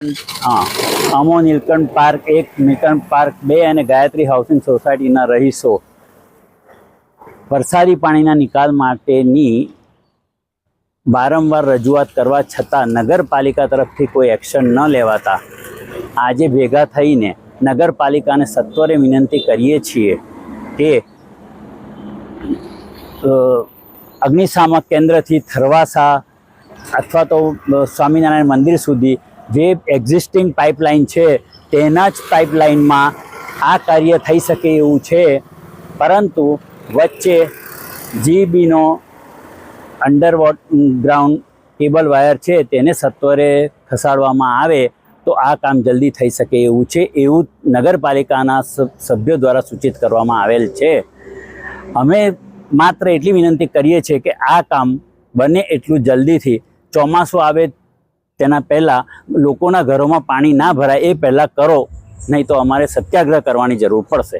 हाँ, Amo Neelkanth park 1, Neelkanth park 2 અને Gayatri housing સોસાયટીના રહીશો વરસાદી પાણીના નિકાલ માટેની વારંવાર રજૂઆત કરવા છતાં નગરપાલિકા તરફથી કોઈ એક્શન ન લેવાતા આજે ભેગા થઈને નગરપાલિકાને સત્વરે વિનંતી કરીએ છીએ કે અગ્નિશામક કેન્દ્રથી થરવાસા અથવા તો સ્વામિનારાયણ મંદિર સુધી જે એક્ઝિસ્ટિંગ પાઇપલાઇન છે તેના જ પાઇપલાઇનમાં આ કાર્ય થઈ શકે એવું છે, પરંતુ વચ્ચે જીબીનો અંડરગ્રાઉન્ડ કેબલ વાયર છે તેને સત્વરે ખસાડવામાં આવે તો આ કામ જલ્દી થઈ શકે એવું છે, એવું નગરપાલિકાના સભ્યો દ્વારા સૂચિત કરવામાં આવેલ છે। અમે માત્ર એટલી વિનંતી કરીએ છીએ કે આ કામ બને એટલું જલ્દીથી ચોમાસું આવે તેના પહેલાં લોકોના ઘરોમાં પાણી ના ભરાય એ પહેલાં કરો, નહીં તો અમારે સત્યાગ્રહ કરવાની જરૂર પડશે।